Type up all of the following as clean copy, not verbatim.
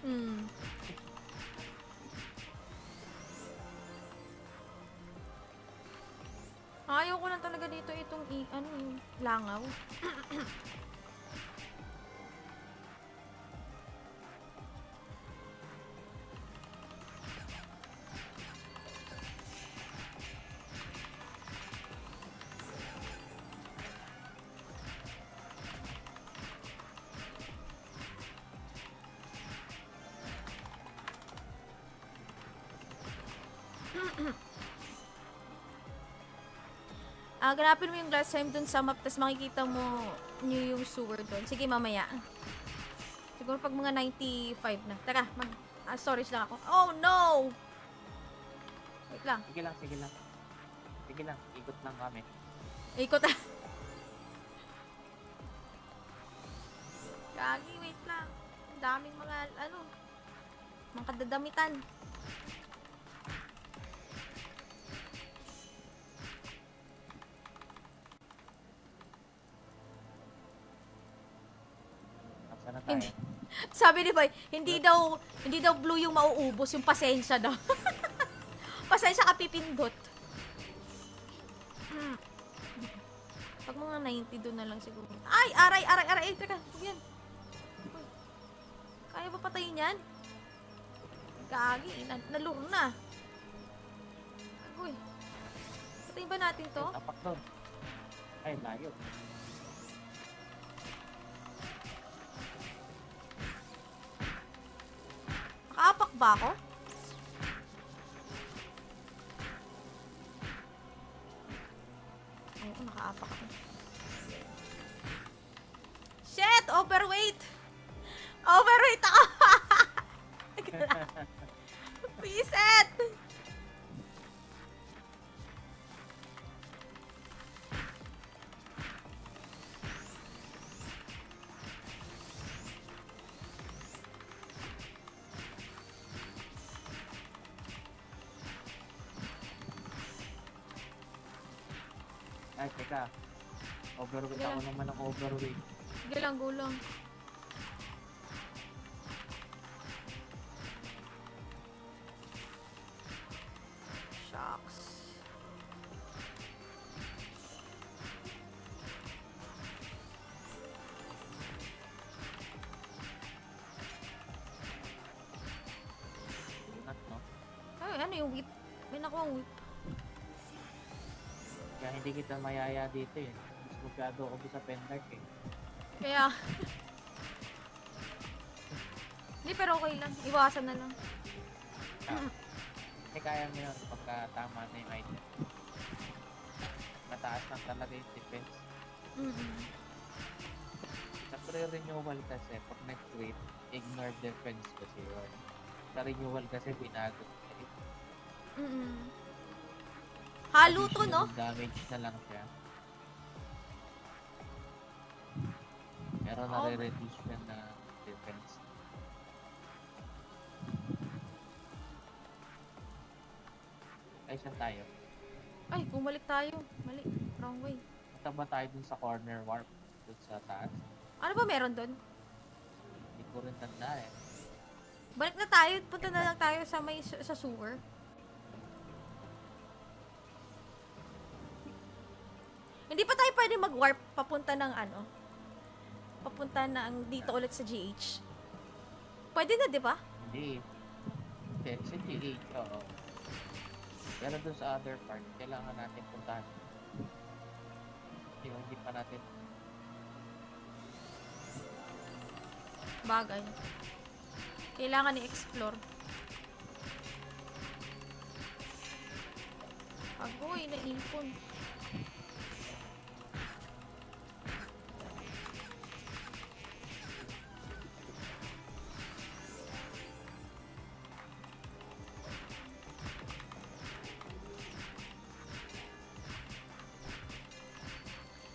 Hmm. Ayaw ko lang talaga dito itong ano yung langaw. Ganapin mo yung glass slime dun sa map, tapos makikita mo nyo yung sewer dun. Sige, mamaya. Siguro pag mga 95 na. Tara, storage lang ako. Oh, no! Wait lang. Sige lang, sige lang. Sige lang, ikot lang kami. Ikot ah. Gagi, wait lang. Ang daming mga, mga kadadamitan. Nasaan na tayo? Sabi ni Boy, hindi daw blue yung mauubos, yung pasensya daw. Pasensya ka pipindot. Pag mga 90 doon na lang siguro. Ay, aray. Teka, huwag yan. Uy, kaya ba patayin yan? Gagi, naluro na. Agoy. Patayin ba natin to? Tapak doon. Ay, layo. Nakaapak ba ako? Oo, nakaapak ako. Shit! Overweight! Overweight ako! Reset! Ay, teka. Overweight Yeah. ako naman ng overweight. Sige lang, gulang. Shucks. Ingat, no? Ay, ano yung whip? May nakuha whip. Kaya hindi kita mayaya dito eh. Mas magkado ako sa pendark eh. Kaya... Hindi, pero okay lang. Iwasan na lang. Kasi kaya mo yun pagka tama na yung item. Mataas lang talaga yung defense. Sa pre-renewal kasi, pag nag-quit, ignore defense kasi yun. Sa renewal kasi, binago. Halo to, no? Additional damage na lang siya. Pero nare-reduce siya na defense. Ay, saan tayo? Ay, bumalik tayo. Mali. Wrong way. Punta ba tayo dun sa corner warp? Dun sa taas? Ano ba meron doon? Hindi ko rin tanda eh. Balik na tayo. Punta na lang tayo sa sa sewer. Hindi pa tayo pwede mag-warp papunta ng papunta ng dito ulit sa GH. Pwede na, di ba? Hindi. Hindi, sa GH, oo. Pero dun sa other part, kailangan natin puntahan. Hindi pa natin. Bagay. Kailangan i-explore. Agoy, naipon.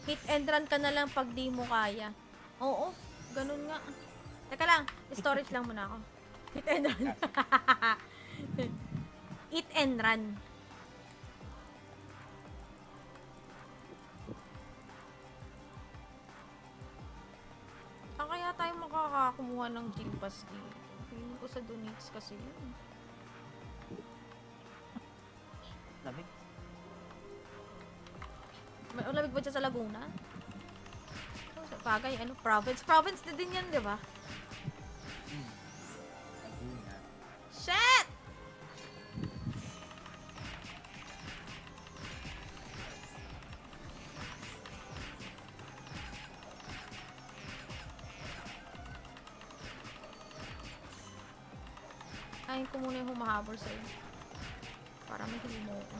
Hit and run ka na lang pag di mo kaya. Oo, ganun nga. Teka lang, storage lang muna ako. Hit and run. Hit and run. Saan kaya tayo makakakumuha ng Gym Pass dito? Tingin ko sa donates kasi yun. Lamig. May ulamig ba dyan sa Laguna? Oh, sa bagay, ano, province. Province na din yan, di ba? Laguna. Shit! Ayun ko muna yung humahabol sa'yo. Para mahili mo ko.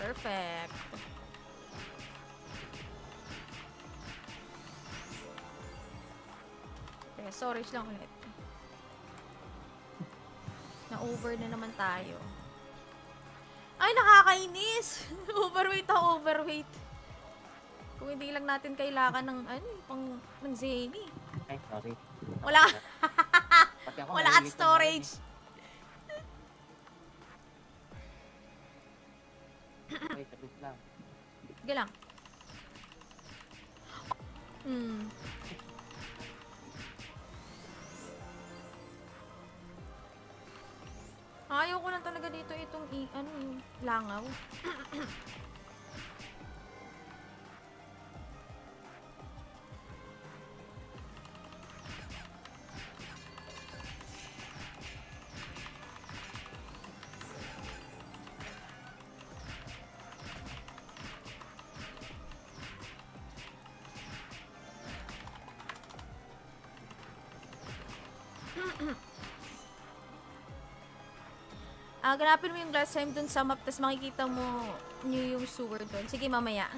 Perfect. Teka, storage lang ulit. Na-over na naman tayo. Ay, nakakainis! Overweight ako, overweight. Kung hindi lang natin kailangan ng, ano, pang, ng Zany. Ay, sorry. Wala, Pati ako wala at nalilito na rin storage. Wait, tapos lang. Sige lang. Ayaw ko lang talaga dito itong ano, yung langaw. Ganapin mo yung last time dun sa map, tas makikita mo nyo yung sewer dun. Sige, mamaya.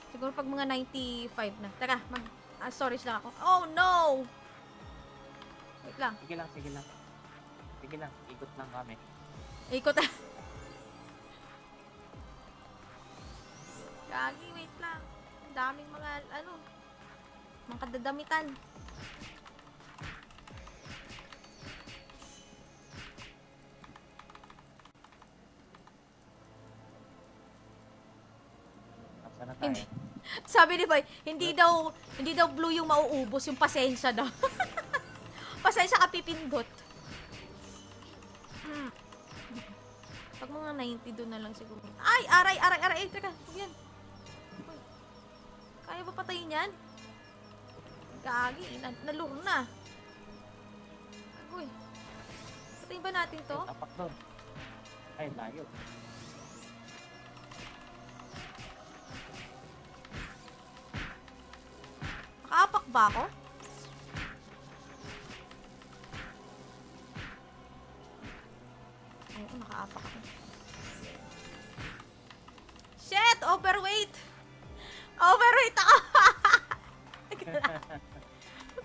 Siguro pag mga 95 na. Teka, storage lang ako. Oh, no! Wait lang. Sige lang, sige lang. Sige lang, ikot lang kami. Ikot ah. Gagi, wait lang. Ang daming mga, ano, mga kadadamitan. Nasaan na tayo? Hindi. Sabi ni Boy, hindi daw blue yung mauubos, yung pasensya daw. Pasensya ka pipindot. Pag mga 90 doon na lang siguro. Ay, aray. Teka, huwag yan. Uy. Kaya ba patayin yan? Gagi, naluro na. Uy. Patayin ba natin to? Tapak doon. Ay, layo. Nakaapak ba ako? Oo, nakaapak ako. Shit! Overweight! Overweight ako!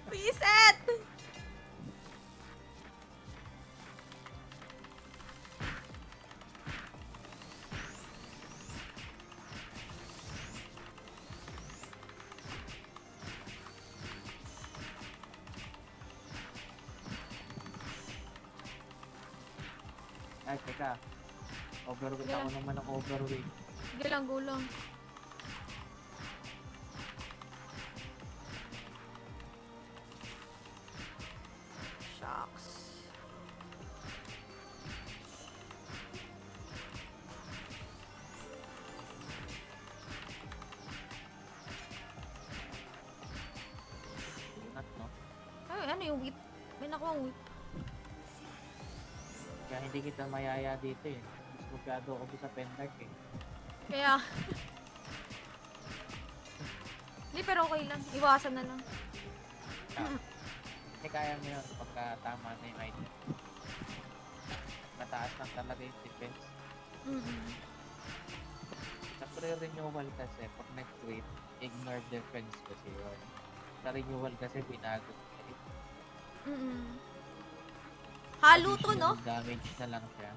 Reset! Ay, teka. Overweight Sige ako lang. naman ng overweight. Sige lang, gulong. Shucks. Lunat, no? Ay, ano yung whip? May nakuha whip. Kaya hindi kita mayaya dito eh. Discogrado ako doon sa Pendark eh. Kaya... Hindi, pero okay lang. Iwasan na lang. Kasi kaya mo yun pagka tama na yung item. Mataas lang talaga yung defense. Sa pre-renewal kasi, pag nag-quit, ignore defense kasi yun. Sa renewal kasi, binago ko eh. Halo to, no? Additional damage na lang siya.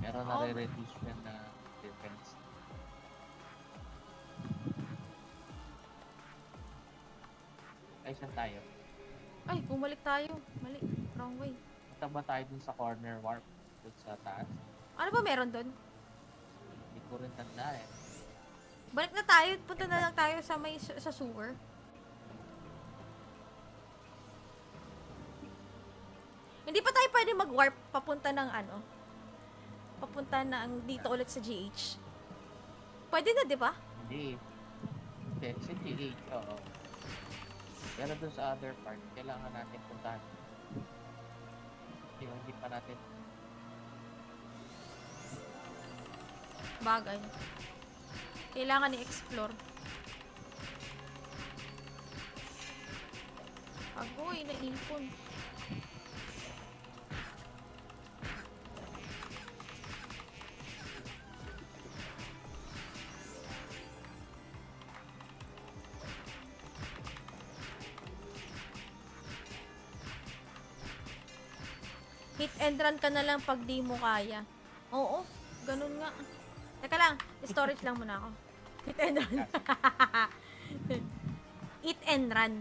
Pero Oh. nare-reduce siya na defense. Ay, saan tayo? Ay, bumalik tayo. Mali. Wrong way. Punta ba tayo dun sa corner warp? Dun sa taas? Ano ba meron doon? Hindi ko rin tanda eh. Balik na tayo. Punta na lang tayo sa may sa sewer. Hindi pa tayo pwede mag-warp papunta ng ano? Papunta ng dito ulit sa GH. Pwede na, di ba? Hindi. Hindi, sa GH, oo. Pero dun sa other part, kailangan natin puntahan. Hindi pa natin. Bagay. Kailangan i-explore. Agoy, naipon. Hit and run ka na lang pag di mo kaya. Oo, ganun nga. Teka lang, storage lang muna ako. Hit and run. Hit and run.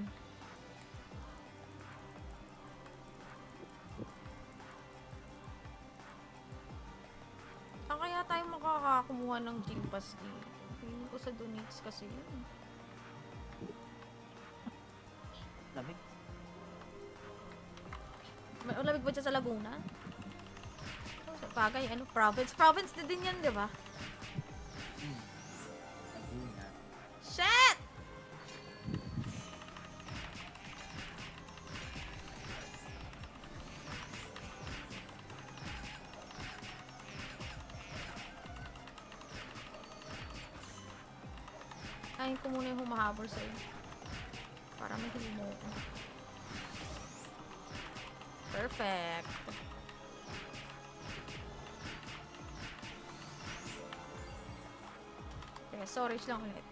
Saan kaya tayo makakakumuha ng Gym Pass dito? Feeling ko sa donates kasi yun. Lamig. May ulamig ba dyan sa Laguna? Oh, sa bagay, ano, province? Province na din yan, di ba? Laguna. Shit! Kain ko muna yung humahabol sa'yo. Para mahili mo ko. Perfect. Teka, storage lang ulit.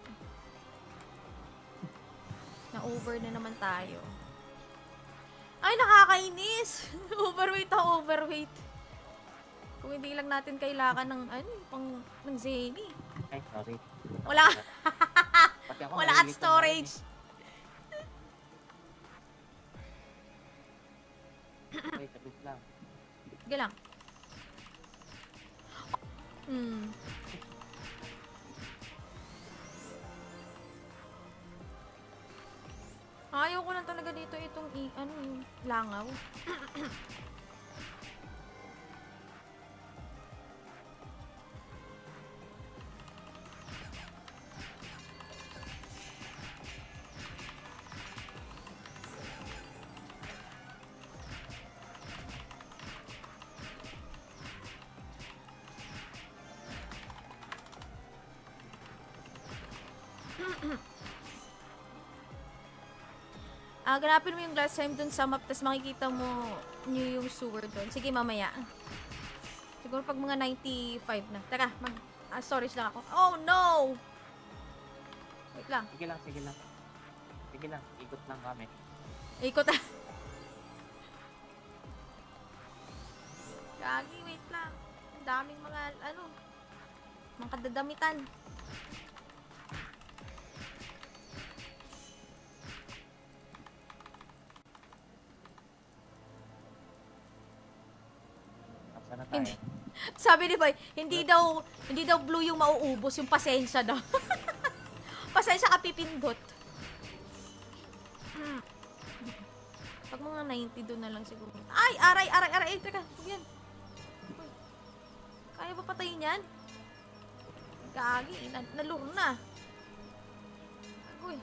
Na-over na naman tayo. Ay, nakakainis! Overweight ako, overweight. Kung hindi lang natin kailangan ng, ano, pang, ng Zany. Ay, sorry. Wala, Pati ako wala at nalilito na rin storage. Wait, tapos lang. Sige lang. Ayaw ko lang talaga dito itong ano yung langaw. Ganapin mo yung last time dun sa map, tapos makikita mo nyo yung sewer dun. Sige, mamaya. Siguro pag mga 95 na. Teka, storage lang ako. Oh, no! Wait lang. Sige lang, sige lang. Sige lang, ikot lang kami. Ikot ah. Gagi, wait lang. Ang daming mga, ano, mga kadadamitan. Saan na tayo? Sabi ni Boy, hindi daw blue yung mauubos, yung pasensya daw. Pasensya ka pipindot. Pag mga 90 doon na lang siguro. Ay, aray, teka, huwag yan. Uy, kaya ba patayin yan? Gagi, naluro na. Uy,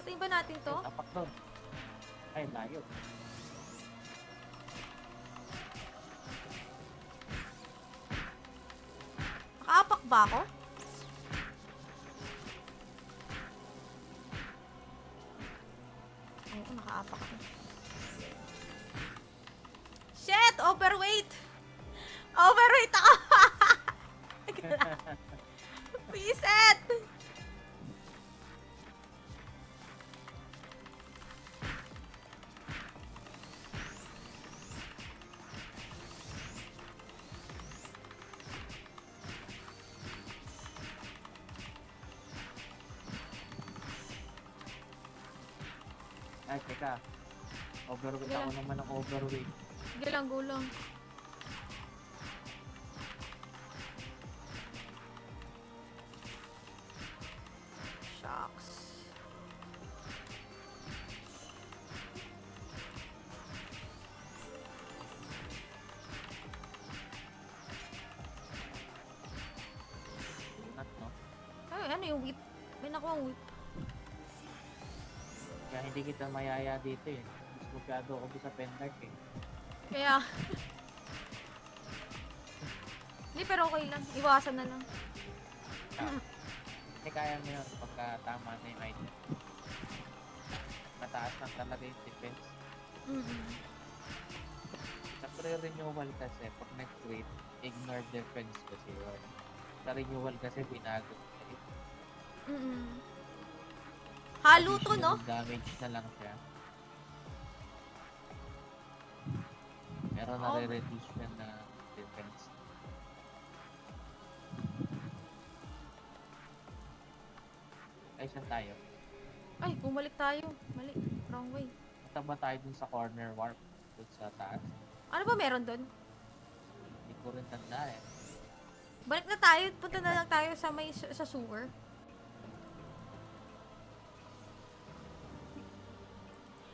patayin ba natin to? Tapak doon. Ay, layo. Nakaapak ba ako? Oo, nakaapak ako. Shit! Overweight! Overweight ako! Reset! Ay, teka. Overweight Sige ako lang. naman ng overweight. Sige lang, gulang. Ano yung whip? May nakuha ang whip. Kaya hindi kita mayaya dito eh. Mas masyado ako doon sa pendark eh. Kaya... Hindi, pero okay lang. Iwasan na lang. Kasi kaya mo yun pagka tama na yung item. Mataas lang talaga yung defense. Mm-mm. Sa pre-renewal kasi, pag nag-quit, ignore defense kasi yun. Sa renewal kasi, binago nila yun. Mm-mm. Halo to, no? Additional damage na lang siya. Pero Oh. nare-reduce siya na defense. Ay, saan tayo? Ay, bumalik tayo. Mali. Wrong way. Punta ba tayo dun sa corner warp? Dun sa taas? Ano ba meron doon? Hindi ko rin tanda eh. Balik na tayo. Punta na lang tayo sa may sa sewer.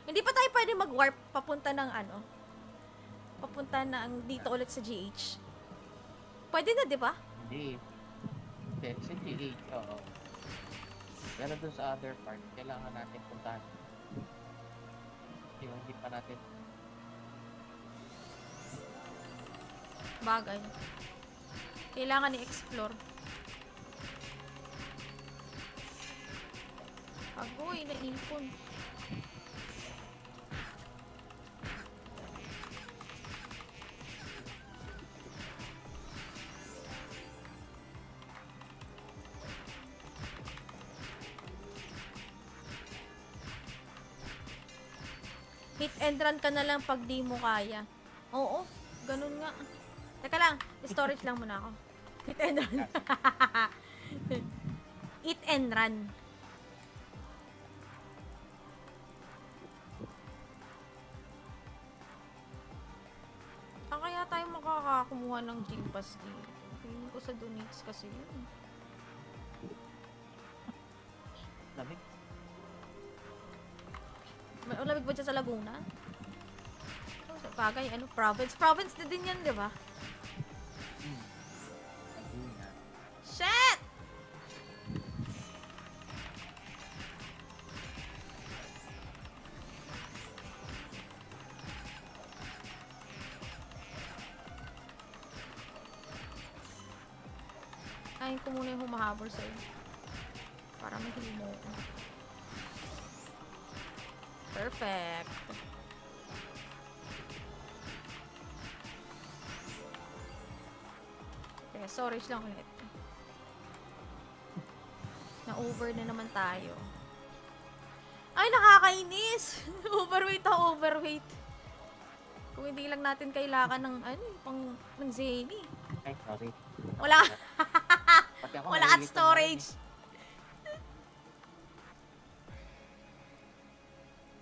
Hindi pa tayo pwede mag-warp papunta ng ano? Papunta ng dito ulit sa GH. Pwede na, di ba? Hindi. Hindi, sa GH, oo. Pero dun sa other part, kailangan natin puntahan. Hindi pa natin. Bagay. Kailangan i-explore. Agoy, naipon. Hit and run ka na lang pag di mo kaya. Oo, ganun nga. Teka lang, storage lang muna ako. Hit and run. Hit and run. Saan kaya tayo makakakumuha ng Gym Pass dito? Tingin ko sa donates kasi yun. Lamig. May ulamig ba dyan sa Laguna? Oh, sa bagay, ano, province. Province na din yan, di ba? Laguna. Shit! Kain ko muna yung humahabol sa'yo. Para mahili mo ko. Perfect. Teka, storage lang ulit. Na-over na naman tayo. Ay, nakakainis! Overweight ako, overweight. Kung hindi lang natin kailangan ng, ano, pang, ng Zany. Ay, sorry. Wala, Pati ako wala at nalilito na rin storage.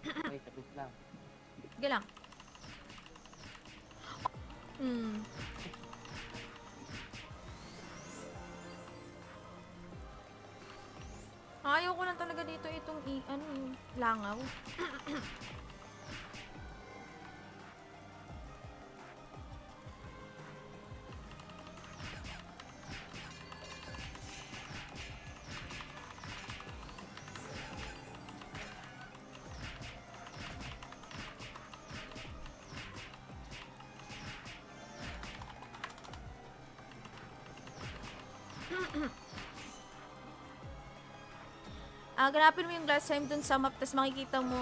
eh. Ay, tapos lang. Sige lang. Hmm. Ayaw ko lang talaga dito itong ano, yung langaw. Ganapin mo yung last time dun sa map, tapos makikita mo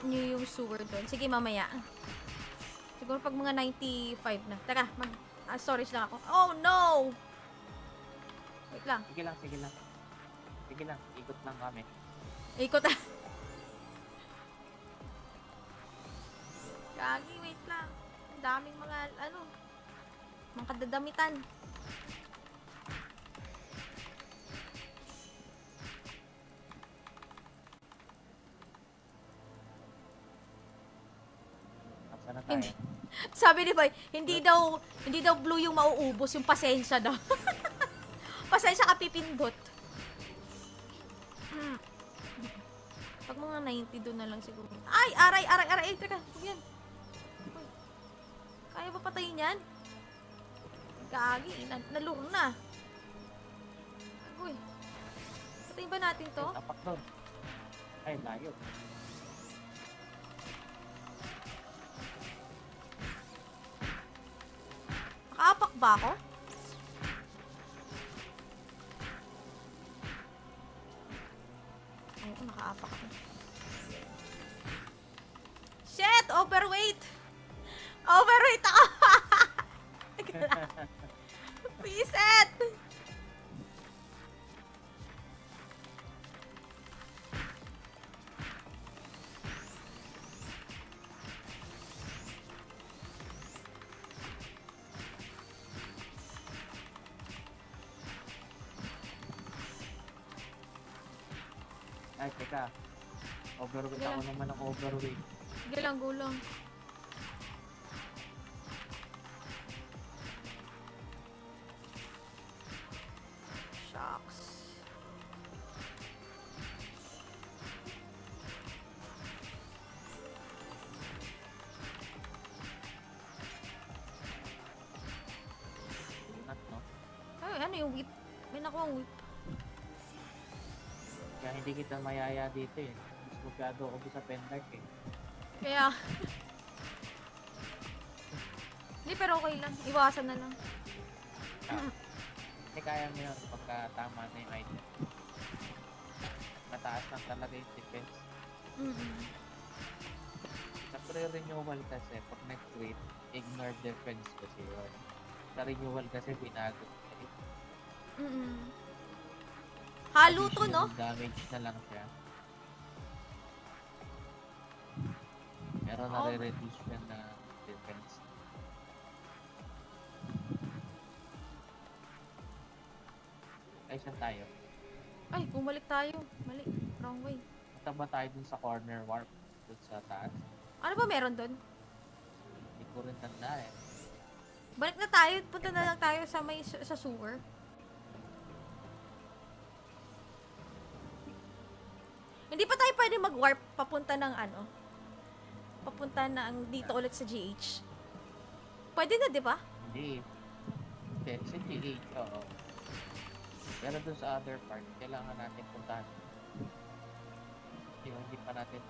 nyo yung sewer dun. Sige, mamaya. Siguro pag mga 95 na. Teka, storage lang ako. Oh, no! Wait lang. Sige lang, sige lang. Sige lang, ikot lang kami. Ikot ah. Gagi, wait lang. Ang daming mga, ano, mga kadadamitan. Saan na tayo? Hindi. Sabi ni Boy, hindi daw blue yung mauubos, yung pasensya daw. Pasensya ka pipindot. Pag mga 90 doon na lang siguro. Ay, aray. Teka, huwag yan. Uy. Kaya ba patayin yan? Gagi, nalure na. Uy. Kakainin ba natin to? Tapak doon. Ay, layo. Nakaapak ba ako? Oo, nakaapak ako. Shit! Overweight! Overweight ako! Reset! Ay, teka. Overweight Sige ako lang. naman ng overweight. Sige lang, gulang. Shucks. Lunat, no? Ay, ano yung whip? May nakuha whip. Kaya hindi kita mayaya dito eh. Mas magkado ako sa pendark eh. Kaya... Hindi, pero okay lang. Iwasan na lang. Kasi kaya mo yun pagka tama na yung item. Mataas lang talaga yung defense. Sa pre-renewal kasi, pag nag-quit, ignore defense kasi yun. Sa renewal kasi binago. Halo to, no? Additional damage na lang siya. Pero Oh. nare-reduce siya na defense. Ay, saan tayo? Ay, bumalik tayo. Mali. Wrong way. Punta ba tayo dun sa corner warp? Dun sa taas? Ano ba meron doon? Hindi ko rin tanda eh. Balik na tayo. Punta na lang tayo sa may sa sewer. Hindi pa tayo pwede mag-warp papunta ng ano? Papunta ng dito ulit sa GH. Pwede na, di ba? Hindi. Hindi, sa GH, oo. Pero dun sa other part, kailangan natin puntahan. Hindi pa natin.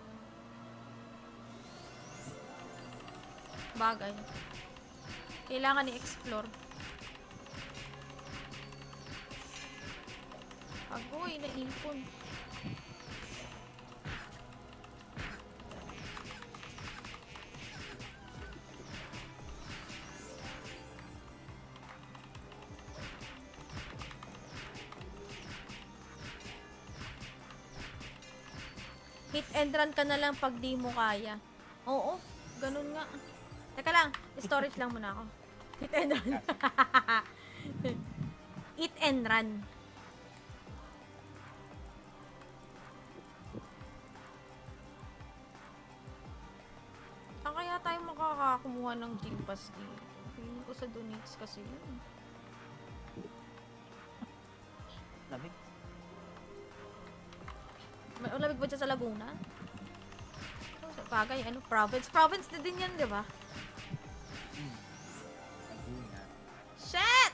Bagay. Kailangan i-explore. Agoy, naipon. Hit and run ka na lang pag di mo kaya. Oo, ganun nga. Teka lang, storage lang muna ako. Hit and run. Hit and run. Saan kaya tayo makakakumuha ng Gym Pass dito? Feeling ko sa donates kasi yun. Lamig. May ulamig ba dyan sa Laguna? Oh, sa bagay, ano, province? Province na din yan, di ba? Laguna. Shit!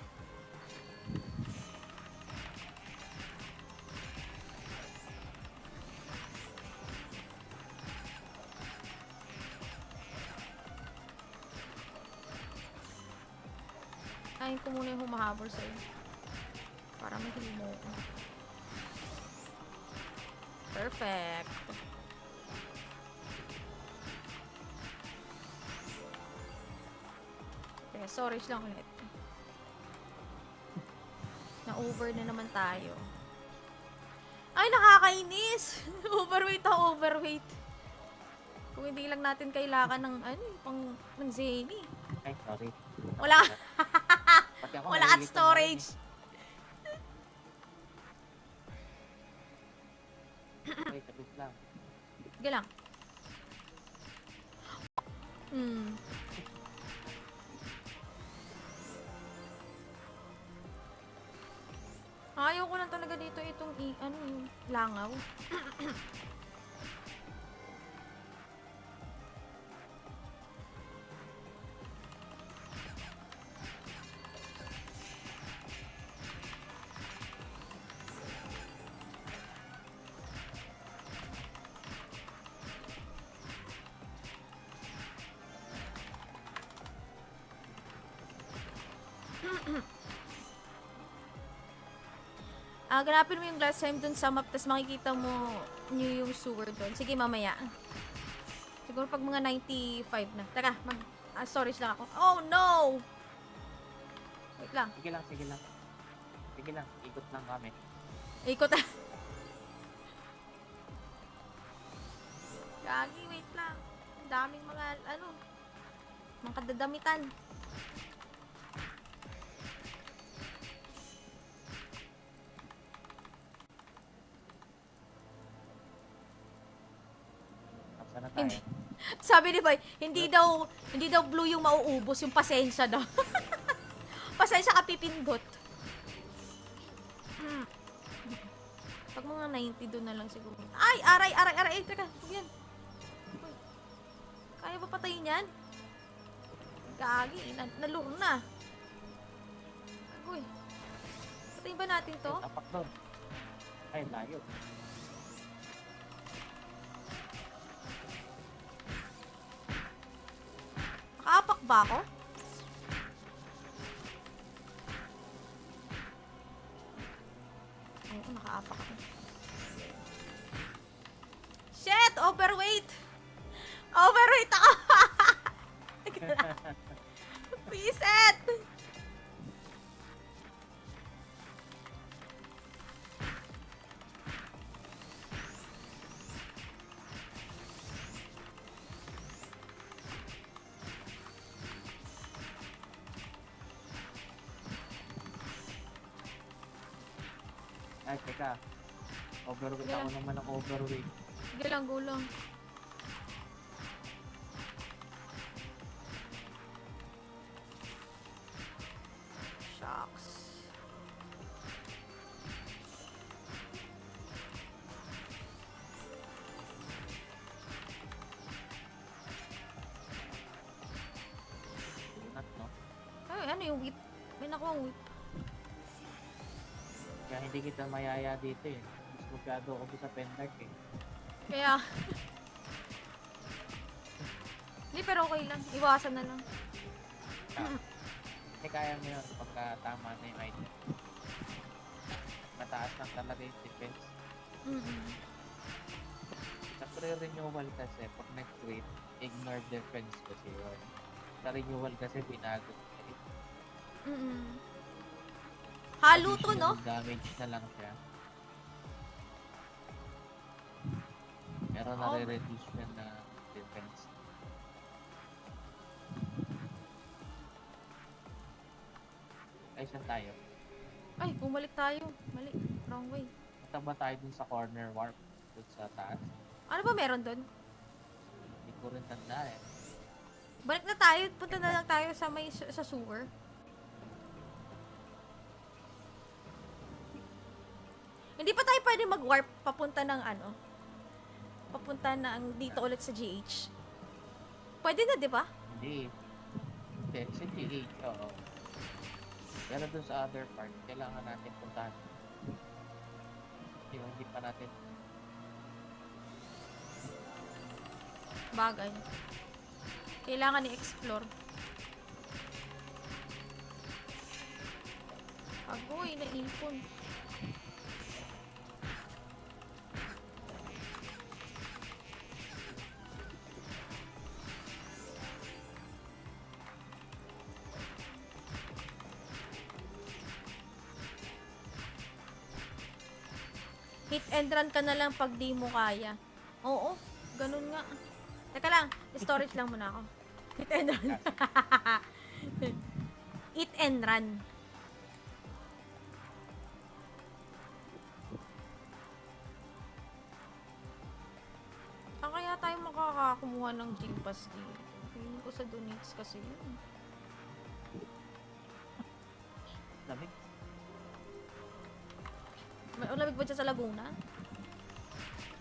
Kain ko muna yung humahabol sa'yo. Para mahil mo ko. Perfect. Kaya storage lang ulit. Na-over na naman tayo. Ay, nakakainis! Overweight ako, overweight. Kung hindi lang natin kailangan ng, ano, pang, ng Zany. Ay, sorry. Wala. Pati ako Wala at nalilito na rin storage. eh. Wait, tapos lang. Sige lang. Ayaw ko lang talaga dito itong ano yung langaw. Ganapin mo yung last time dun sa map, tapos makikita mo yung sewer dun. Sige, mamaya. Siguro pag mga 95 na. Teka, storage lang ako. Oh, no! Wait lang. Sige lang, sige lang. Sige lang, ikot lang kami. Ikot na. Gagi, wait lang. Ang daming mga, mga kadadamitan. Tapos na tayo. Hindi. Sabi ni Boy, hindi daw blue yung mauubos, yung pasensya daw. Pasensya ka pipindot. Pag mga 90 doon na lang siguro. Ay, aray. Teka, huwag yan. Uy, kaya ba patayin yan? Gagi, nalur na. Uy, patayin ba natin to? Tapak doon. Ay, layo. Nakaapak ba ako? Oo, nakaapak ako. Shit! Overweight! Overweight ako! Reset! Ay, teka. Overweight Yeah. ako naman ng overweight. Sige lang, gulong. Shucks. Not, no? Ay, ano yung whip? May nakuha whip. Kaya hindi kita mayaya dito eh. Mas masyado ako sa pendark eh. Kaya... Hindi, pero okay lang. Iwasan na lang. Kasi kaya mo yun pagka tama na yung item. Mataas lang talaga yung defense. Sa pre-renewal kasi, pag nag-quit, ignore defense kasi yun. Sa renewal kasi binago niya rin. Halo to, no? Additional damage na lang siya. Pero Oh. nare-reduce siya na defense. Ay, saan tayo? Ay, bumalik tayo. Mali. Wrong way. Punta ba tayo dun sa corner warp? Dun sa taas? Ano ba meron doon? Hindi ko rin tanda eh. Balik na tayo. Punta na lang tayo sa sa sewer. Hindi pa tayo pwede mag-warp papunta ng papunta ng dito ulit sa GH. Pwede na, di ba? Hindi. Hindi, sa GH, oo. Pero dun sa other part, kailangan natin puntahan. Hindi pa natin. Bagay. Kailangan i-explore. Agoy, naipon. Hit and run ka na lang pag di mo kaya. Oo, ganun nga. Teka lang, storage lang muna ako. Hit and run. Hit and run. Saan kaya tayo makakakumuha ng Gym Pass dito? Feeling ko sa donates kasi yun. Lamig. May ulamig ba dyan sa Laguna?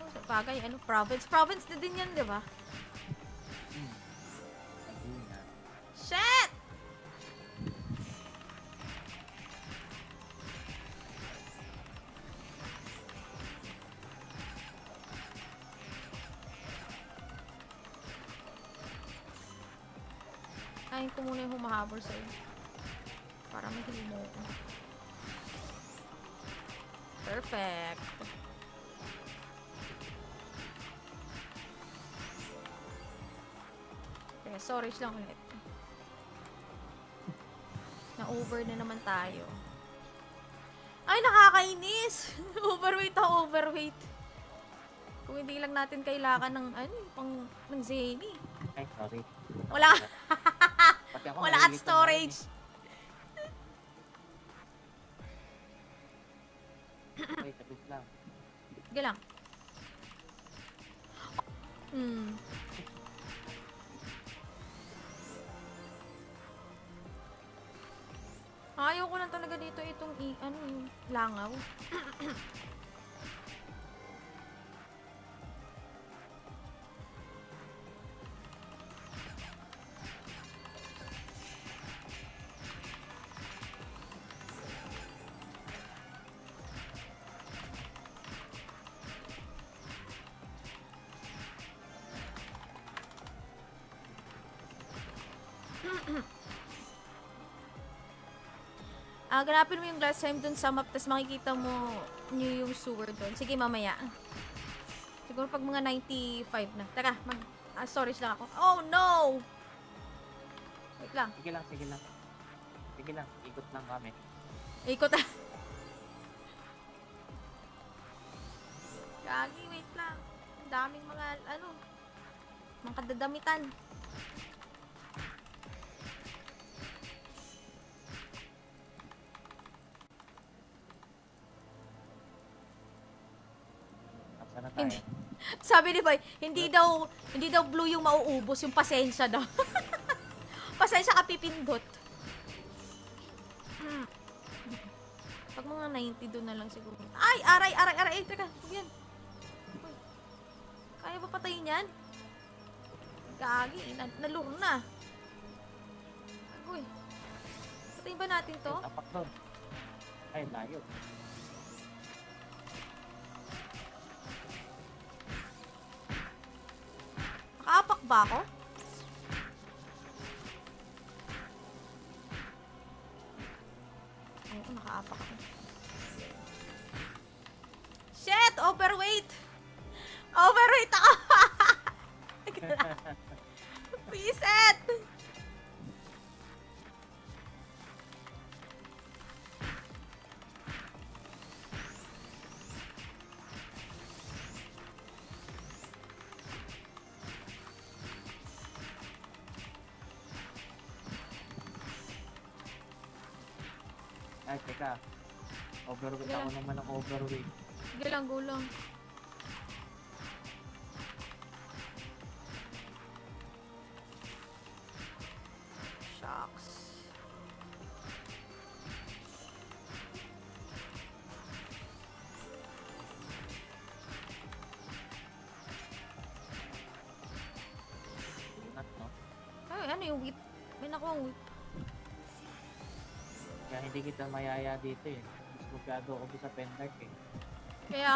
Sa bagay, province? Province na din yan, di ba? Laguna. Shit! Kain ko muna yung humahabol sa'yo. Para mahili mo ako. Perfect. Okay, storage lang ulit. Na-over na naman tayo. Ay, nakakainis! Overweight ako, overweight. Kung hindi lang natin kailangan ng, ng Zany. Ay, sorry. Wala, Pati ako wala at nalilito na rin storage. eh. Wait, tapos lang. Sige lang. Ayaw ko lang talaga dito itong yung langaw. Ganapin mo yung glass time dun sa map, tapos makikita mo yung sewer dun. Sige, mamaya. Siguro pag mga 95 na. Tara, storage lang ako. Oh, no! Wait lang. Sige lang, sige lang. Sige lang, ikot lang kami. Ikot na. Gagi, wait lang. Ang daming mga, mga kadadamitan. Sana tayo. Hindi. Sabi ni Boy, hindi daw blue yung mauubos, yung pasensya daw. Pasensya ka pipindot. Pag mga 90 doon na lang siguro. Ay, aray. Teka, huwag yan. Uy. Kaya ba patayin yan? Gagi, naluro na. Uy. Patayin ba natin to? Tapak doon. Ay, layo. Nakaapak ba ako? Oo, nakaapak ako. Shit! Overweight! Overweight ako! Reset! Ay, teka. Overweight Sige ako lang. naman ng overweight. Sige lang, go lang. Shucks. Not, no? Ay, ano yung whip? May nakuha ang whip. Kaya hindi kita mayaya dito eh. Mas masyado ako sa pendark eh. Kaya...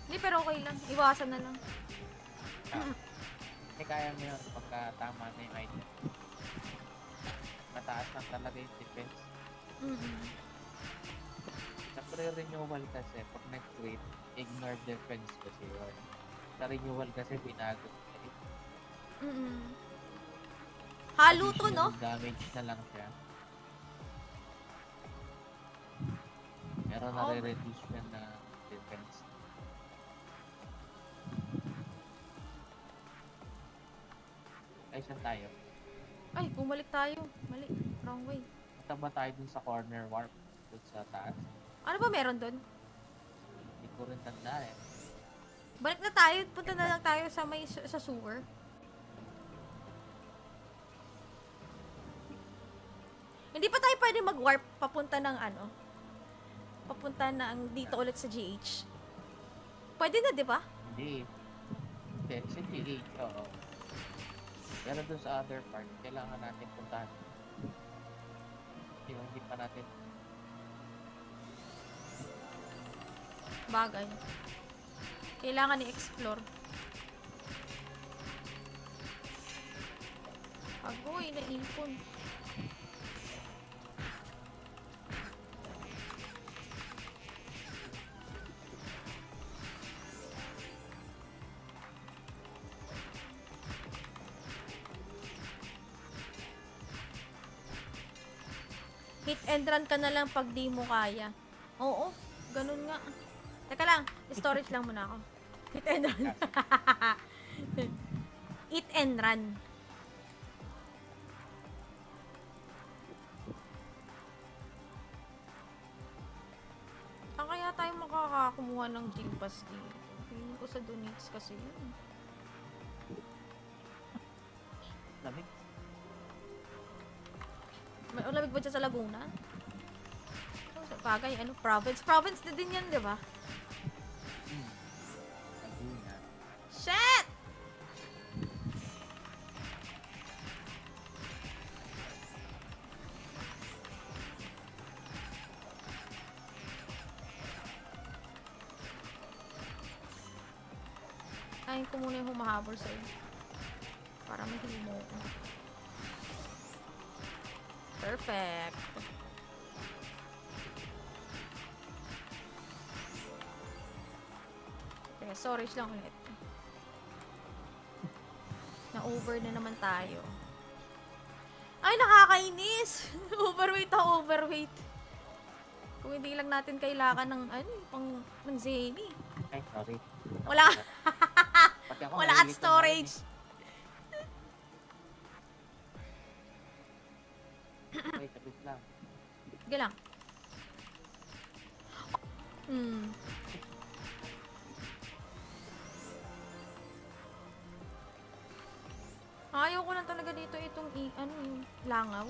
Hindi, pero okay lang. Iwasan na lang. Kasi kaya mo yun pagka tama na yung item. Mataas lang talaga yung defense. Sa pre-renewal kasi, pag nag-quit, ignore defense kasi yun. Sa renewal kasi binago nila yun. Halo to, no? Additional damage na lang siya. Pero Oh. nare-reduce siya na defense. Ay, saan tayo? Ay, bumalik tayo. Mali. Wrong way. Punta ba tayo dun sa corner warp? Dun sa taas? Ano ba meron doon? Hindi ko rin tanda eh. Balik na tayo. Punta na lang tayo sa sa sewer. Hindi pa tayo pwede mag-warp papunta ng papunta ng dito ulit sa GH. Pwede na, di ba? Hindi. Hindi, sa GH, oo. Pero dun sa other part, kailangan natin puntahan. Hindi pa natin. Bagay. Kailangan i-explore. Agoy, naipon. Mag-end run ka na lang pag di mo kaya. Oo, ganun nga. Teka lang, storage lang muna ako. Hit and run. Eat and run. Saan kaya tayo makakakumuha ng Gym Pass dito? Feeling ko sa donates kasi yun. Lamig. May ulamig ba dyan sa Laguna? Sa bagay, ano, province? Province na din yan, di ba? Laguna. Shit! Kain ko muna yung humahabol sa'yo. Para mahimo ko. Perfect. Okay, storage lang ulit. Na-over na naman tayo. Ay, nakakainis! Overweight ako, overweight. Kung hindi lang natin kailangan ng, ano, pang, ng Zany. Ay, sorry. Wala, Pati ako wala at nalilito na rin storage. Wait, tapos lang. Sige lang. Ayaw ko lang talaga dito itong ano, yung langaw.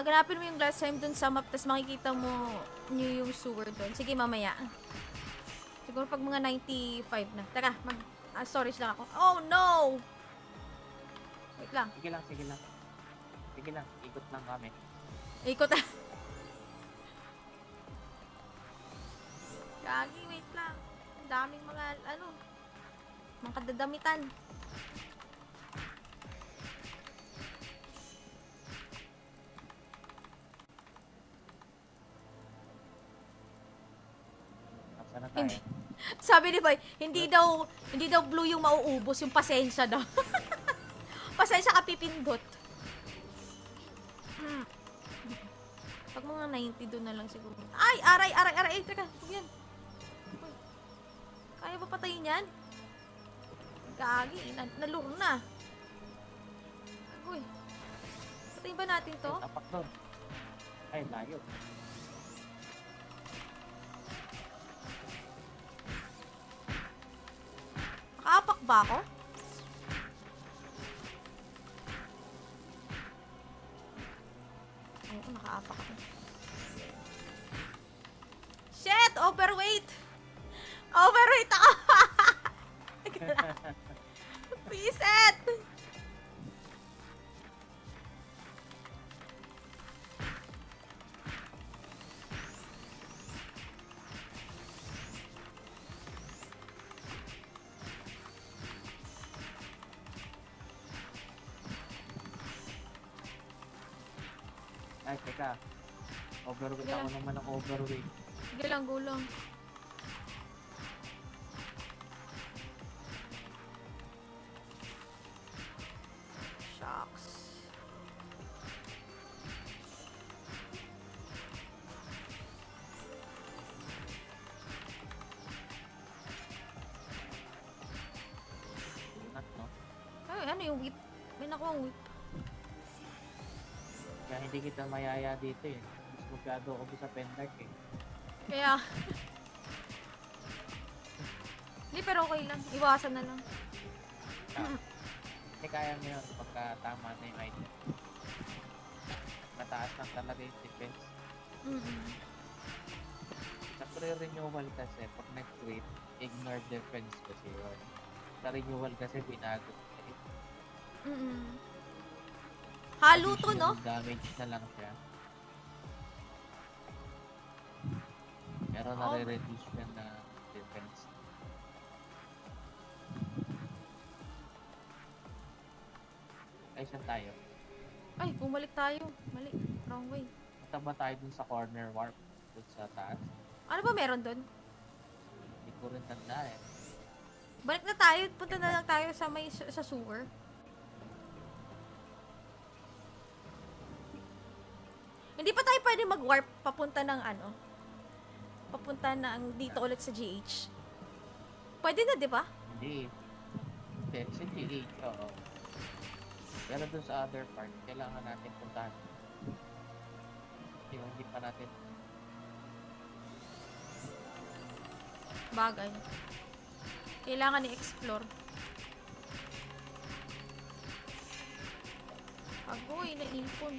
Ganapin mo yung glass time dun sa map, tapos makikita mo yung sewer dun. Sige, mamaya. Siguro pag mga 95 na. Tara, storage lang ako. Oh, no! Wait lang. Sige lang, sige lang. Sige lang, ikot lang kami. Ikot na. Gagi, wait lang. Ang daming mga, ano, mga kadadamitan. Tapos na tayo. Hindi. Sabi ni Boy, hindi daw blue yung mauubos, yung pasensya daw. Pasensya ka pipindot. Pag mga 90 doon na lang siguro. Ay, aray. Teka, huwag yan. Uy. Kaya ba patayin yan? Gagi, nalur na. Uy. Patayin ba natin to? Tapak doon. Ay, layo. Nakaapak ba ako? Oo, nakaapak ako. Shit! Overweight! Overweight ako! Reset! Ay, teka. Overweight Sige ako lang. naman ng overweight. Sige lang, gulang. Shucks. Not, no? Ay, ano yung whip? May nakuha whip. Kaya hindi kita mayaya dito eh. Mas masyado ako sa pendark eh. Kaya... Hindi, pero okay lang. Iwasan na lang. Kasi kaya mo yun pagka tama na yung item. Mataas lang talaga yung defense. Sa pre-renewal kasi, pag nag-quit, ignore defense kasi yun. Sa renewal kasi binago. Halo to, no? Additional damage na lang siya. Pero Pero Oh, nare-reduce siya na defense. Ay, saan tayo? ay, bumalik tayo. Mali. Wrong way. Punta ba tayo dun sa corner warp? Dun sa taas? Ano ba meron doon? Hindi ko rin tanda eh. Balik na tayo. Punta na lang tayo sa may sa sewer. Hindi pa tayo pwede mag-warp papunta ng ano? Papunta ng dito ulit sa GH. Pwede na, di ba? Hindi. Hindi, sa GH, oo. Pero dun sa other part, kailangan natin puntahan. Yung hindi pa natin. Bagay. Kailangan i-explore. Agoy, naipon.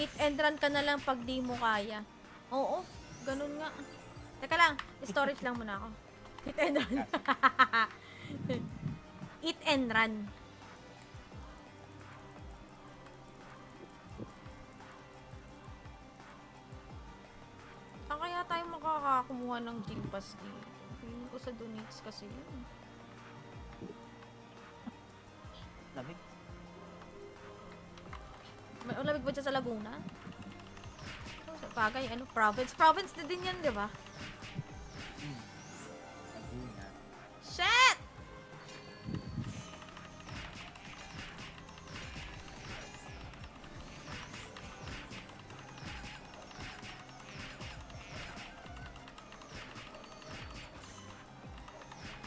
Hit and run ka na lang pag di mo kaya. Oo, ganun nga. Teka lang, storage lang muna ako. Hit and run. Hit and run. Saan kaya tayo makakakumuha ng Gym Pass dito? Feeling ko sa donates kasi yun. Lamig. May ulamig ba dyan sa Laguna? Sa bagay, ano, province. Province na din yan, di ba? Laguna. Shit!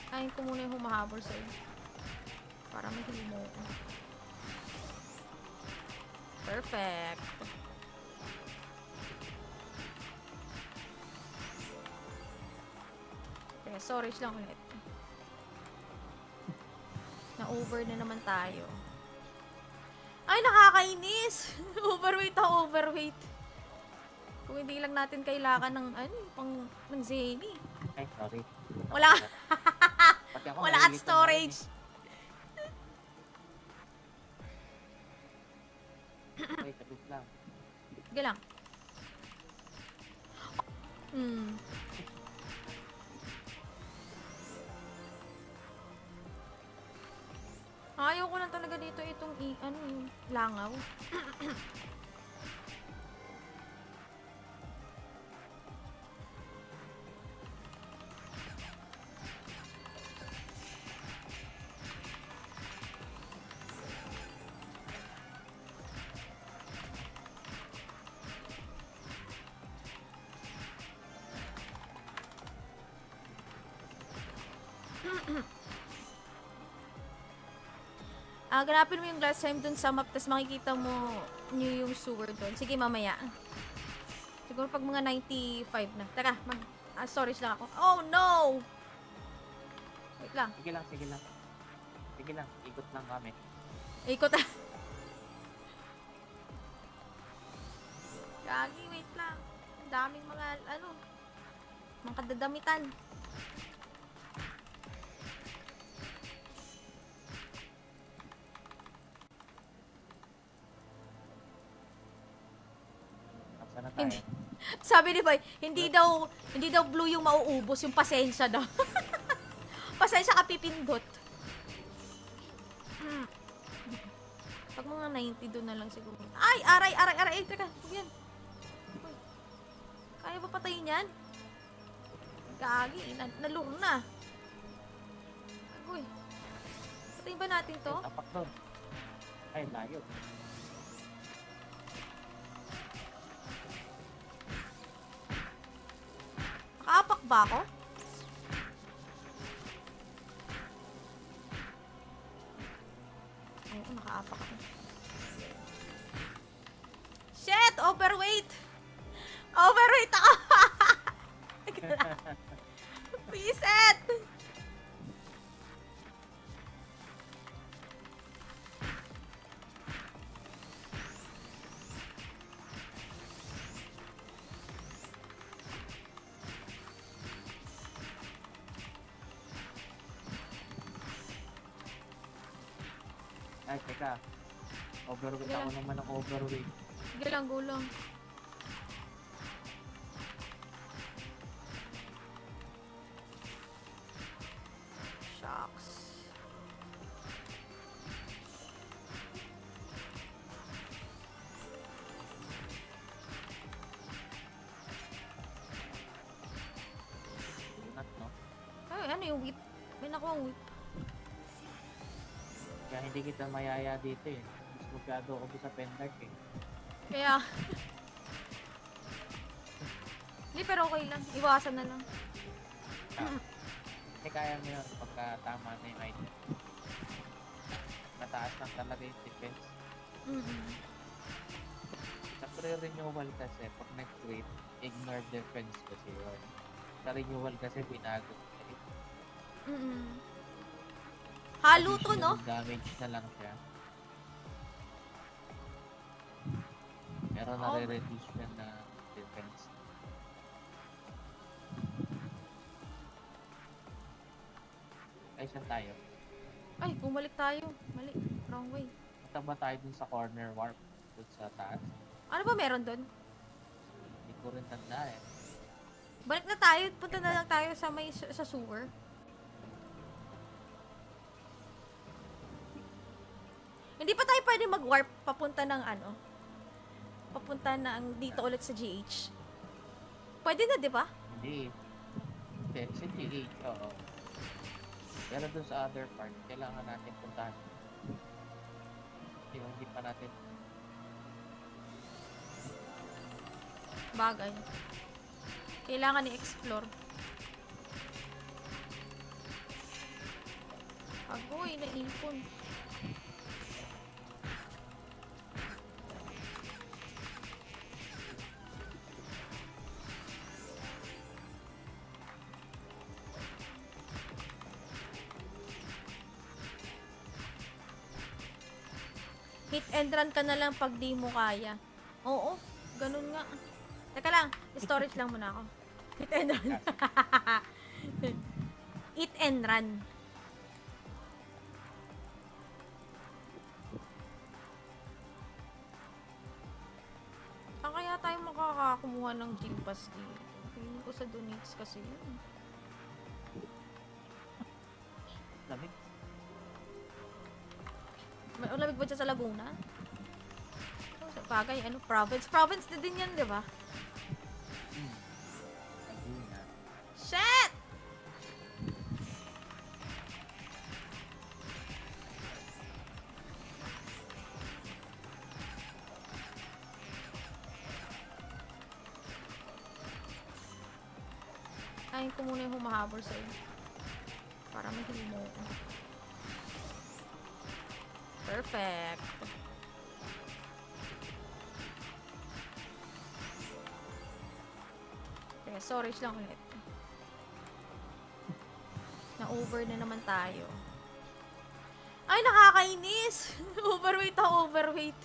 Kain ko muna yung humahabol sa'yo. Para mahili mo ko. Perfect. Okay, storage lang ulit. Na-over na naman tayo. Ay, nakakainis! Overweight ako, overweight. Kung hindi lang natin kailangan ng, ano, pang, ng Zany. Ay, sorry. Wala. Pati ako Wala at nalilito na storage. rin eh. Wait, abit lang. Sige lang. Ayaw ko lang talaga dito itong ano, yung langaw. Ganapin mo yung glass time dun sa map, tapos makikita mo nyo yung sewer dun. Sige, mamaya. Siguro pag mga 95 na. Teka, storage lang ako. Oh, no! Wait lang. Sige lang, sige lang. Sige lang, ikot lang kami. Ikot ah. Gagi, wait lang. Ang daming mga, ano, mga kadadamitan. Saan na tayo? Sabi ni Boy, hindi daw blue yung mauubos, yung pasensya daw. Pasensya ka pipindot. Pag mga 90 doon na lang siguro. Ay, aray, teka, huwag yan. Uy, kaya ba patayin yan? Gagi, naluro na. Uy, patayin ba natin to? Tapak doon. Ay, layo. Nakaapak ba ako? Ayoko, nakaapak ako. Shit! Overweight! Overweight ako! Reset! Ay, teka. Overweight Sige ako lang. naman ng overweight. Sige lang, go lang. Shucks. Not, no? Ay, ano yung whip? May nakuha ang whip. Kaya hindi kita mayaya dito eh. Mas masyado ako sa pendark eh. Kaya... Hindi, pero okay lang. Iwasan na lang. Kasi kaya mo yun pagka tama na yung item. Mataas lang talaga yung defense. Mm-mm. Sa pre-renewal kasi, pag nag-quit, ignore defense kasi yun. Sa renewal kasi, binago ko eh. Mm-mm. Halo to, no? Additional damage na lang siya. Pero Oo. nare-reduce siya na defense. Ay, saan tayo? Ay, bumalik tayo. Mali. Wrong way. Punta ba tayo dun sa corner warp? Dun sa taas? Ano ba meron doon? Hindi ko rin tanda eh. Balik na tayo. Punta na lang tayo sa may sa sewer. Hindi pa tayo pwede mag-warp papunta ng ano? Papunta ng dito ulit sa GH. Pwede na, di ba? Hindi. Hindi, sa GH, oo. Pero dun sa other part, kailangan natin puntahan. Yung hindi pa natin. Bagay. Kailangan i-explore. Agoy, naipon. Hit and run ka na lang pag di mo kaya. Oo, ganun nga. Teka lang, storage lang muna ako. Hit and run. Hit and run. Saan kaya tayo makakakumuha ng gym pass dito? Feeling ko sa donates kasi yun. Lamig. May ulamig ba dyan sa Laguna? Oh, sa bagay, ano, province. Province na din yan, di ba? Laguna. Shit! Kain ko muna yung humahabol sa'yo. Para mahili mo ko. Perfect. Okay, storage lang ulit. Na-over na naman tayo. Ay, nakakainis! Overweight ako, overweight.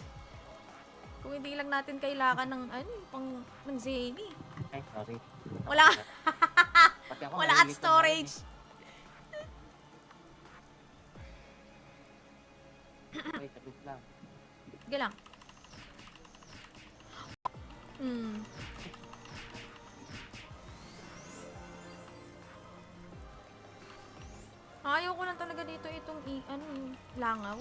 Kung hindi lang natin kailangan ng, ano, pang, ng Zany. Ay, sorry. Wala, Pati ako wala at nahihigit na storage. naman eh. Ay, tapos lang. Sige lang. Ayaw ko lang talaga dito itong ano, yung langaw.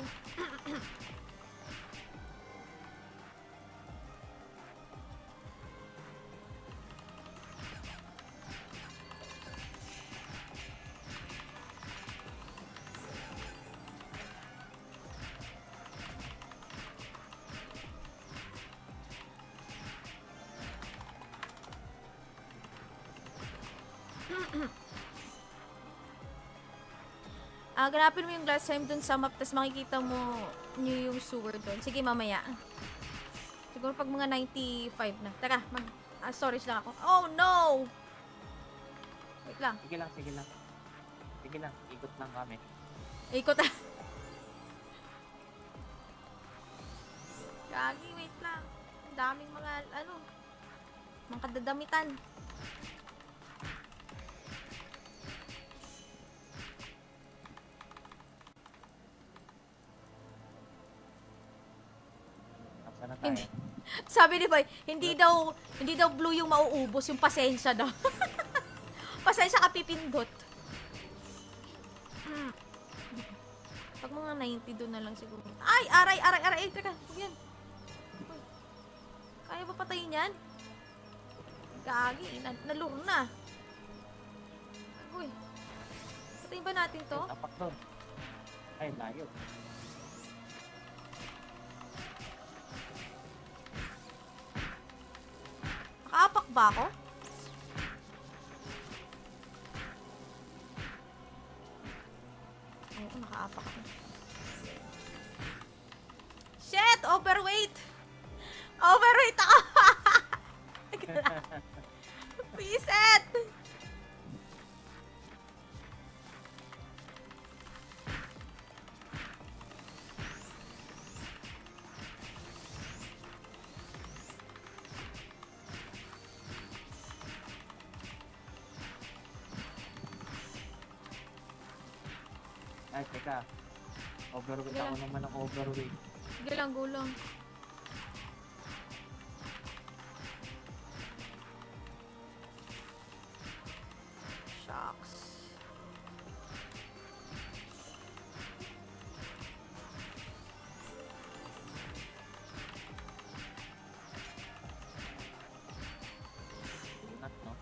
Ganapin mo yung glass time dun sa map, tapos makikita mo nyo yung sewer dun. Sige, mamaya. Siguro pag mga 95 na. Teka, storage lang ako. Oh, no! Wait lang. Sige lang, sige lang. Sige lang, ikot lang kami. Ikot ah. Gagi, wait lang. Ang daming mga, ano, mga kadadamitan. Sana Hindi. tayo. Sabi ni Boy, hindi daw blue yung mauubos, yung pasensya daw. Pasensya ka pipindot. Pag mga 90 doon na lang siguro. Ay, aray, aray, aray. Ay, teka, huwag yan. Uy, kaya ba patayin yan? Gagi, naluro na. Uy, patayin ba natin to? Tapak doon. Ay, layo. Nakaapak ba ako? Oo, nakaapak ako. Shit! Overweight! Overweight ako! Reset! Ay, teka. Overweight Sige ako lang. naman ng overweight. Sige lang, gulong. Shucks. Not, no?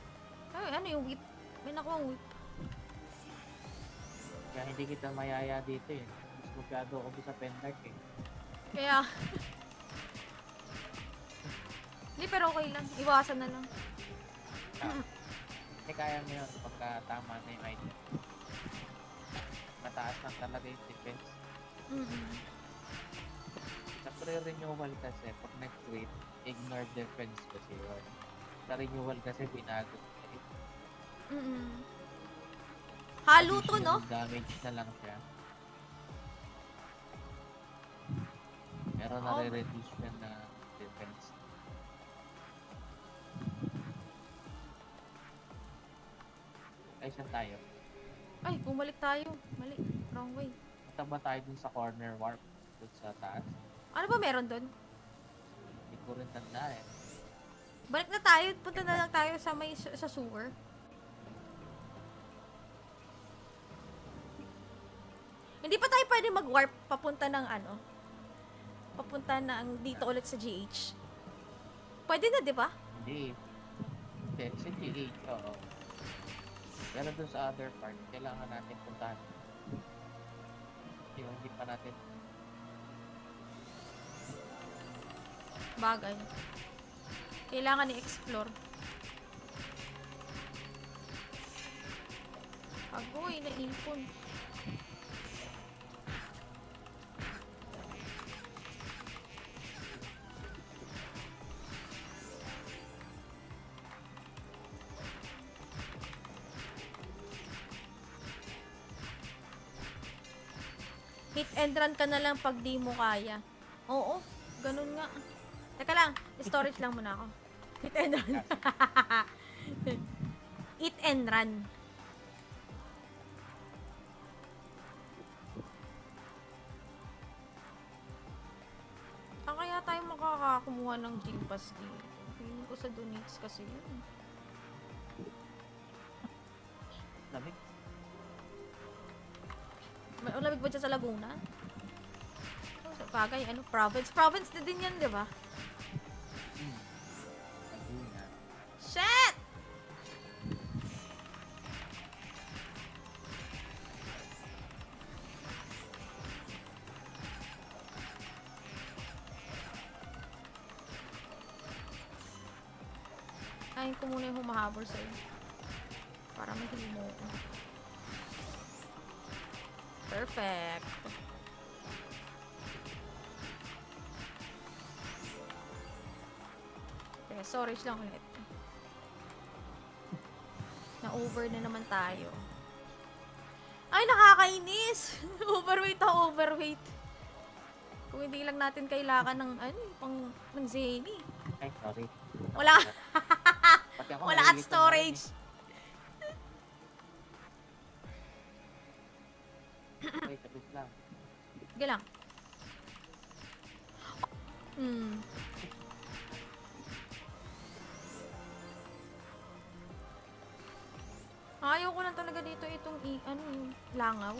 Ay, ano yung whip? May nakuha whip. Kaya hindi kita mayaya dito eh. Mas masyado ako sa pendark eh. Kaya... Hindi, pero okay lang. Iwasan na lang. Kasi kaya mo yun pagka tama na yung item. Mataas lang talaga yung defense. Mm-mm. Sa pre-renewal kasi, pag nag-quit, ignore defense kasi yun. Sa renewal kasi binago nila eh. Mm-mm. Halo to, no? Additional damage na lang siya. Pero Oo. nare-reduce siya na defense. Ay, saan tayo? Ay, bumalik tayo. Mali. Wrong way. Punta ba tayo dun sa corner warp? Dun sa taas? Ano ba meron doon? Hindi ko rin tanda eh. Balik na tayo. Punta na lang tayo sa may sa sewer. Hindi pa tayo pwede mag-warp papunta ng ano? Papunta ng dito ulit sa GH. Pwede na, di ba? Hindi. Hindi, sa GH, oo. Pero dun sa other part, kailangan natin puntahan. Yung hindi pa natin. Bagay. Kailangan i-explore. Agoy, naipon. Hit and run ka na lang pag di mo kaya. Oo, ganun nga. Teka lang, storage lang muna ako. Hit and run. Hit and run. Saan kaya tayo makakakumuha ng Gym Pass dito? Feeling ko sa donates kasi yun. Lamig. Malamig ba dyan sa Laguna? Oh, sa bagay, ano, province. Province na din yan, di ba? Laguna. Shit! Kain ko muna yung humahabol sa'yo. Para mahimo ko. Perfect. Okay, storage lang ulit. Na-over na naman tayo. Ay, nakakainis! Overweight ako, overweight. Kung hindi lang natin kailangan ng, ano, pang, ng Zeni. Ay, sorry. Wala, Pati ako wala at nalilito na rin storage. eh. Wait, tapos lang. Sige lang. Hmm. Ayaw ko lang talaga dito itong ano, yung langaw.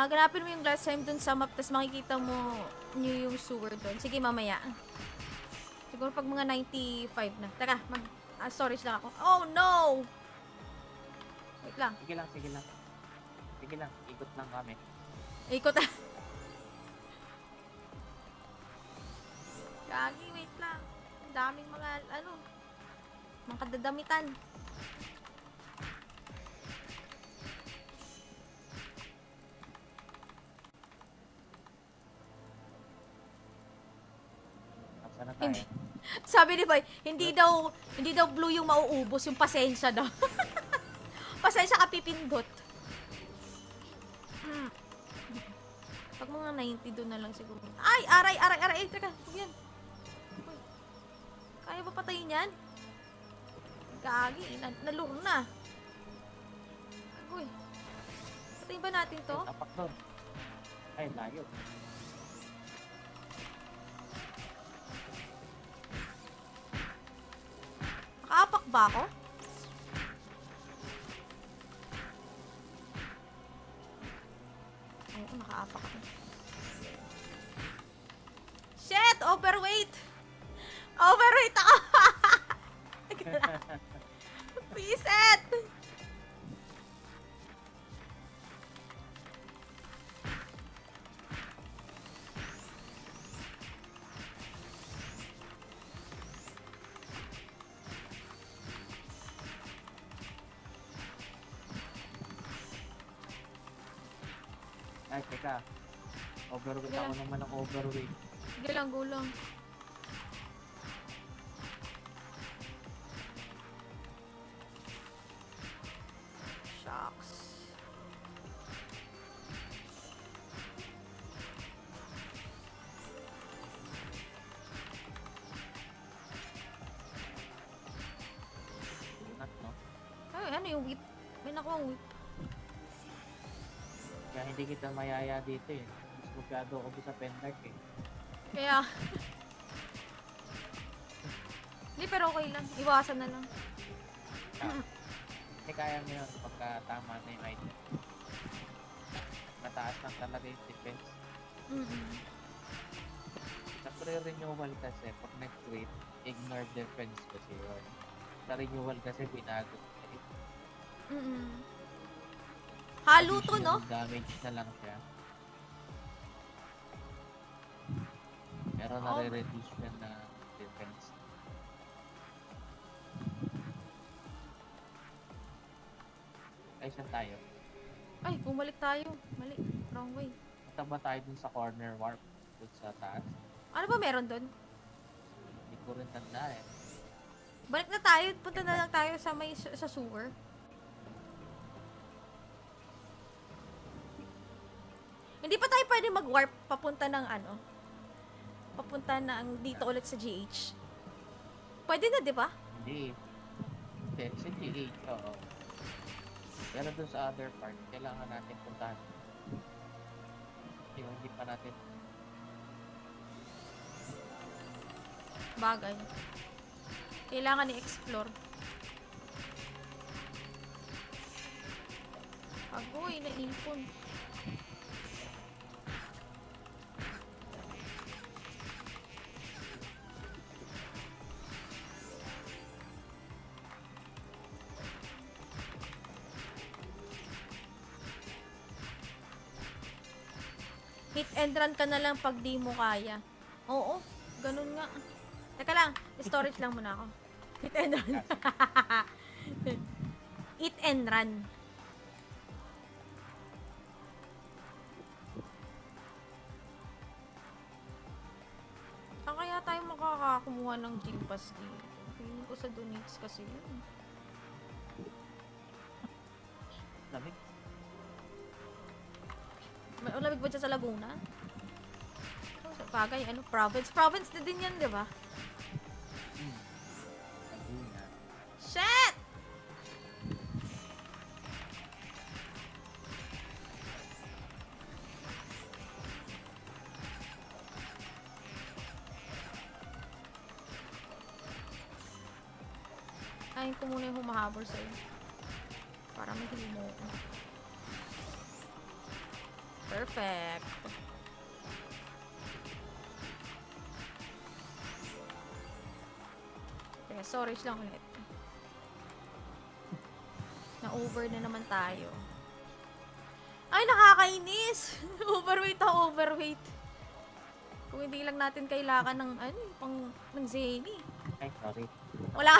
Ganapin mo yung glass time dun sa map, tapos makikita mo nyo yung sewer dun. Sige, mamaya. Siguro pag mga 95 na. Tara, storage lang ako. Oh, no! Wait lang. Sige lang, sige lang. Sige lang, ikot lang kami. Ikot ah. Gagi, wait lang. Ang daming mga, mga kadadamitan. Saan na tayo? Sabi ni Bay, hindi daw blue yung mauubos, yung pasensya daw. Pasensya ka pipindot. Pag mga 90 doon na lang siguro. Ay, aray. Teka, huwag yan. Uy, kaya ba patayin yan? Gagi, naluro na. Uy, patayin ba natin to? Tapak doon. Ay, layo. Nakaapak ba ako? Oo, nakaapak ako. Shit! Overweight! Overweight ako! Reset! Ay, teka. Overweight Wala. ako naman ng overweight. Sige lang, go lang. Shucks. Not, no? Ay, ano yung whip? May nakuha whip. Kaya hindi kita mayaya dito eh. Mas masyado ako sa pendark eh. Kaya... Hindi, pero okay lang. Iwasan na lang. Kasi kaya mo yun pagka tama na yung item. Mataas lang talaga yung defense. Sa pre-renewal kasi, pag nag-quit, ignore defense kasi yun. Sa renewal kasi binago. Halo to, no? Additional damage na lang siya. Pero nare-reduce siya na defense. Ay, saan tayo? Ay, bumalik tayo. Mali. Wrong way. Punta ba tayo dun sa corner warp? Dun sa taas? Ano ba meron doon? Hindi ko rin tanda eh. Balik na tayo. Punta na lang tayo sa sa sewer. Hindi pa tayo pwede mag-warp papunta ng papunta ng dito ulit sa GH. Pwede na, di ba? Hindi. Hindi, sa GH, oo. Pero dun sa other part, kailangan natin puntahan. Yung hindi pa natin. Bagay. Kailangan i-explore. Agoy, naipon. Hit and run ka na lang pag di mo kaya. Oo, ganun nga. Teka lang, storage lang muna ako. Hit and run. Hit and run. Saan kaya tayo makakakumuha ng gym pass dito? Okay. ko sa donates kasi yun. Lamig. May ulamig ba dyan sa Laguna? Oh, sa bagay, ano, province. Province na din yan, di ba? Laguna. Shit! Kain ko muna yung humahabol sa'yo. Para mahili mo ako. Perfect. Teka, storage lang ulit. Na-over na naman tayo. Ay, nakakainis! Overweight ako, overweight. Kung hindi lang natin kailangan ng, ano, pang, ng Zany. Ay, sorry. Wala,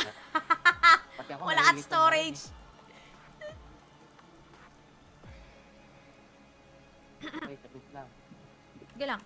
Pati ako wala at nalilito na storage. rin eh. Wait, tapos lang. Sige lang.